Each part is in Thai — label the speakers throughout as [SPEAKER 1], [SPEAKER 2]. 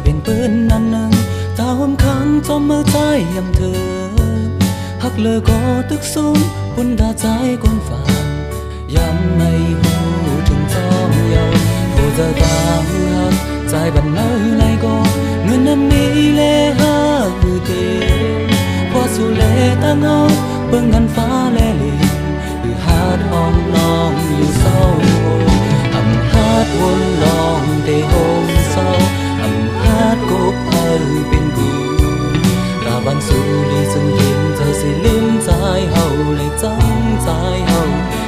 [SPEAKER 1] เป็นปืนนั่นหนึ่งตาหอมขังจอมมือใจยำเธอหักเลยก็ตึกสูงปุ่นดาใจก้นฝ่ายำในหูถึงจอมเยาผู้เจอต่างหักใจบันเนยไรก็เงินนั้นมีเลหักคือเดีพอสู่เลตั้งเอาเบิ่งกันฟ้าแลลิคือหาดห้องน้องอยู่เศร้าอำหาดวนลองเตโฮมเศร้าอำหาดกบเอ้เป็นกูตาบันสู่ลีซึ่งเห็นเธอสิลืมใจเฮาเลยจังใจเฮา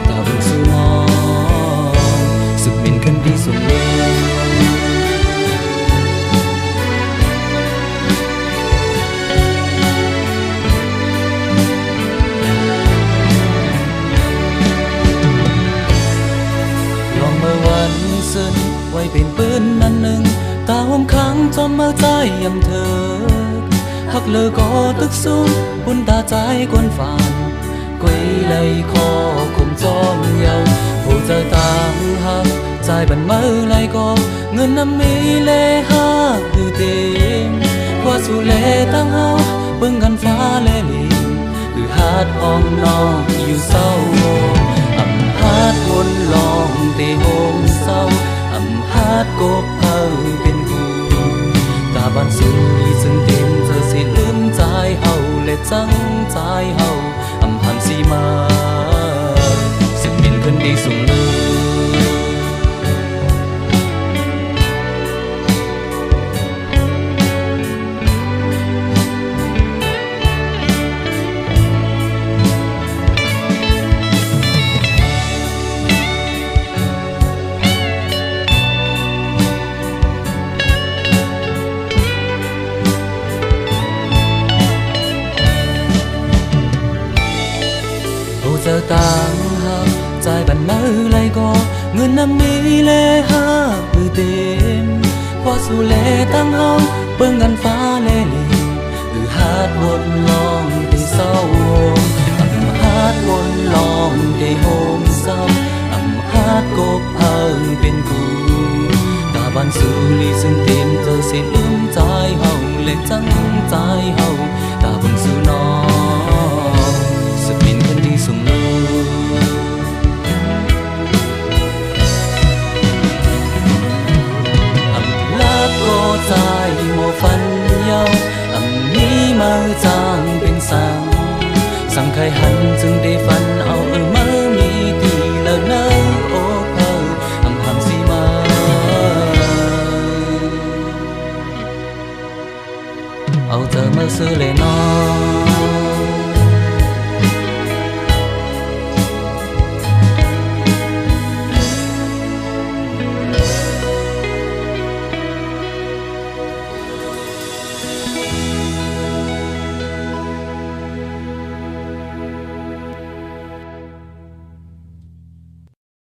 [SPEAKER 1] ตาบันสู่น้องสึกเป็นคนดีสมบูรณ์ไว้เป็นปืนนั่นหนึ่งตาหอมขังจอมมาใจยำเธอหักเลยก็ตึกสูงปุ่นตาใจกวนฝานกุยเลยคอคุมจอมเยาผู้เจอต่างหักใจบันมือไรก็เงินน้ำมีเลหักคือเต็มว่าสู่เลตั้งเฮาเบิ่งกันฟ้าเลลิคือหาดห้องน้องอยู่เศร้าอำหาดวนลองเตโฮมเศร้าหาดกบเพิ่งเป็นกูตาบันสู่ลีซึ่งเต็มเธอสิลืมใจเฮาและจังใจเฮาอำหันสีมาซึ่งเป็นคนดีสูงมือเจอต่างหักใจบันมือไรก็เงินน้ำมีเลหักคือเต็มพอสู่เลตั้งเฮาเบิ่งกันฟ้าเลลิคือหาดวนลองที่เศร้าอำหาดวนลองที่โฮมเศร้าอำหาดกบเพิ่งเป็นกูตาบันสู่ลีซึ่งเต็มเธอสิลืมใจเฮาและจังใจเฮาตาบันสู่น้องสึกเป็นคนดีสูงมืออำลาก็ใจโมฟันเยาอำนี้มาจางเป็นสังไข่หันจึงเด